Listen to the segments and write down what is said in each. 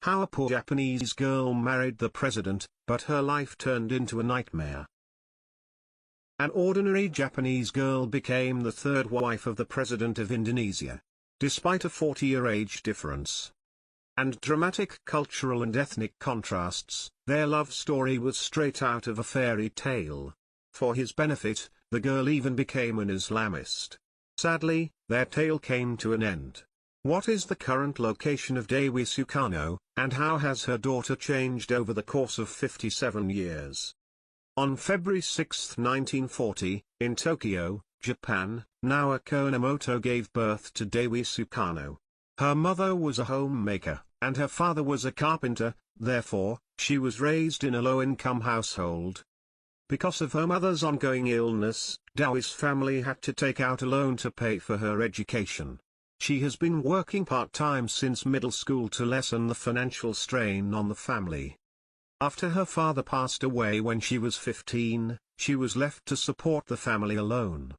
How a poor Japanese girl married the president, but her life turned into a nightmare. An ordinary Japanese girl became the third wife of the President of Indonesia. Despite a 40-year age difference and dramatic cultural and ethnic contrasts, their love story was straight out of a fairy tale. For his benefit, the girl even became an Islamist. Sadly, their tale came to an end. What is the current location of Dewi Sukarno, and how has her daughter changed over the course of 57 years? On February 6, 1940, in Tokyo, Japan, Naoko Enomoto gave birth to Dewi Sukarno. Her mother was a homemaker, and her father was a carpenter, therefore, she was raised in a low-income household. Because of her mother's ongoing illness, Dewi's family had to take out a loan to pay for her education. She has been working part-time since middle school to lessen the financial strain on the family. After her father passed away when she was 15, she was left to support the family alone.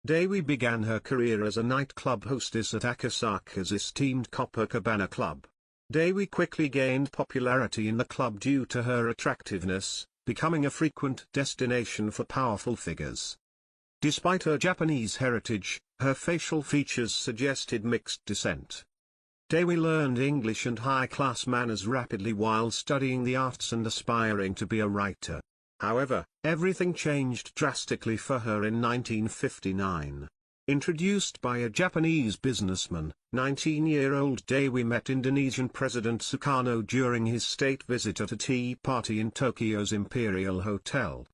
Dewi began her career as a nightclub hostess at Akasaka's esteemed Copacabana Club. Dewi quickly gained popularity in the club due to her attractiveness, becoming a frequent destination for powerful figures. Despite her Japanese heritage, her facial features suggested mixed descent. Dewi learned English and high-class manners rapidly while studying the arts and aspiring to be a writer. However, everything changed drastically for her in 1959. Introduced by a Japanese businessman, 19-year-old Dewi met Indonesian President Sukarno during his state visit at a tea party in Tokyo's Imperial Hotel.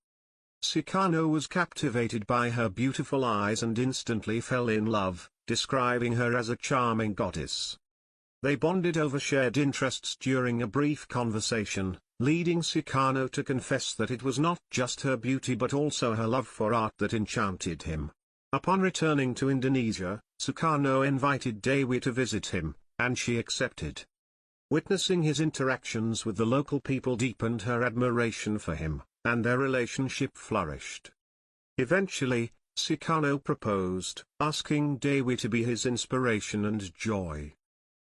Sukarno was captivated by her beautiful eyes and instantly fell in love, describing her as a charming goddess. They bonded over shared interests during a brief conversation, leading Sukarno to confess that it was not just her beauty but also her love for art that enchanted him. Upon returning to Indonesia, Sukarno invited Dewi to visit him, and she accepted. Witnessing his interactions with the local people deepened her admiration for him, and their relationship flourished. Eventually, Sukarno proposed, asking Dewi to be his inspiration and joy.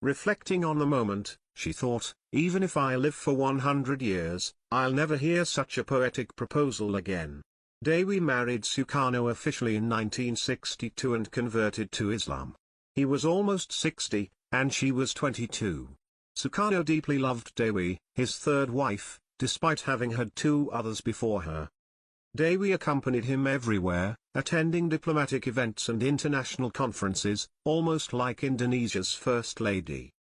Reflecting on the moment, she thought, even if I live for 100 years, I'll never hear such a poetic proposal again. Dewi married Sukarno officially in 1962 and converted to Islam. He was almost 60, and she was 22. Sukarno deeply loved Dewi, his third wife, despite having had two others before her. Dewi accompanied him everywhere, attending diplomatic events and international conferences, almost like Indonesia's First Lady.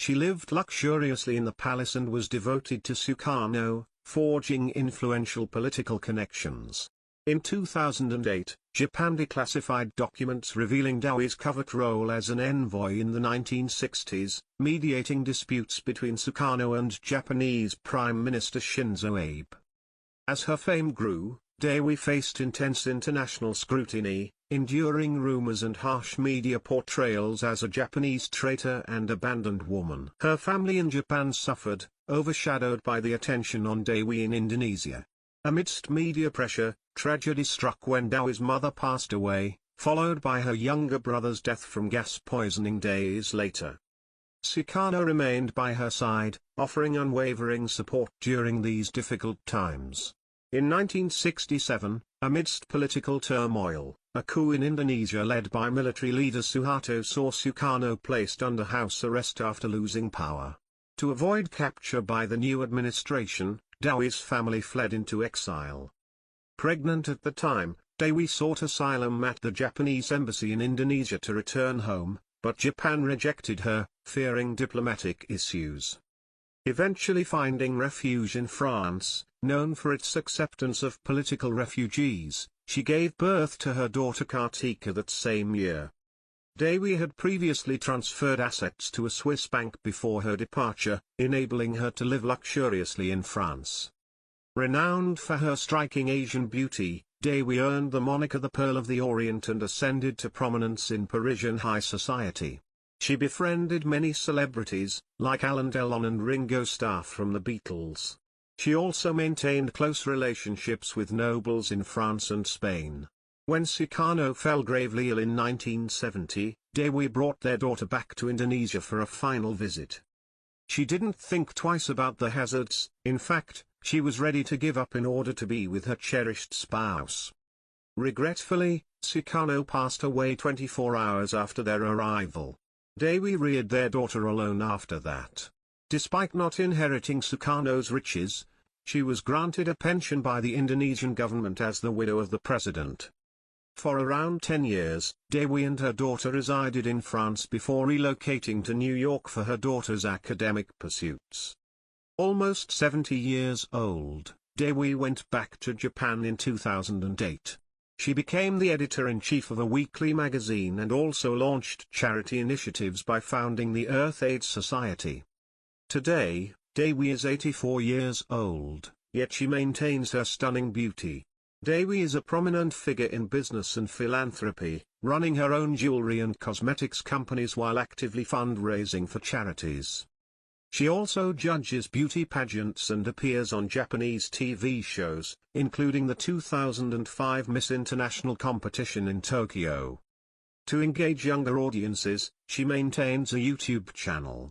She lived luxuriously in the palace and was devoted to Sukarno, forging influential political connections. In 2008, Japan declassified documents revealing Dewi's covert role as an envoy in the 1960s, mediating disputes between Sukarno and Japanese Prime Minister Shinzo Abe. As her fame grew, Dewi faced intense international scrutiny, enduring rumors and harsh media portrayals as a Japanese traitor and abandoned woman. Her family in Japan suffered, overshadowed by the attention on Dewi in Indonesia. Amidst media pressure, tragedy struck when Dewi's mother passed away, followed by her younger brother's death from gas poisoning days later. Sukarno remained by her side, offering unwavering support during these difficult times. In 1967, amidst political turmoil, a coup in Indonesia led by military leader Suharto saw Sukarno placed under house arrest after losing power. To avoid capture by the new administration, Dewi's family fled into exile. Pregnant at the time, Dewi sought asylum at the Japanese embassy in Indonesia to return home, but Japan rejected her, fearing diplomatic issues. Eventually finding refuge in France, known for its acceptance of political refugees, she gave birth to her daughter Kartika that same year. Dewi had previously transferred assets to a Swiss bank before her departure, enabling her to live luxuriously in France. Renowned for her striking Asian beauty, Dewi earned the moniker the Pearl of the Orient and ascended to prominence in Parisian high society. She befriended many celebrities, like Alain Delon and Ringo Starr from the Beatles. She also maintained close relationships with nobles in France and Spain. When Sukarno fell gravely ill in 1970, Dewi brought their daughter back to Indonesia for a final visit. She didn't think twice about the hazards. In fact, she was ready to give up in order to be with her cherished spouse. Regretfully, Sukarno passed away 24 hours after their arrival. Dewi reared their daughter alone after that. Despite not inheriting Sukarno's riches, she was granted a pension by the Indonesian government as the widow of the president. For around 10 years, Dewi and her daughter resided in France before relocating to New York for her daughter's academic pursuits. Almost 70 years old, Dewi went back to Japan in 2008. She became the editor-in-chief of a weekly magazine and also launched charity initiatives by founding the Earth Aid Society. Today, Dewi is 84 years old, yet she maintains her stunning beauty. Dewi is a prominent figure in business and philanthropy, running her own jewelry and cosmetics companies while actively fundraising for charities. She also judges beauty pageants and appears on Japanese TV shows, including the 2005 Miss International competition in Tokyo. To engage younger audiences, she maintains a YouTube channel.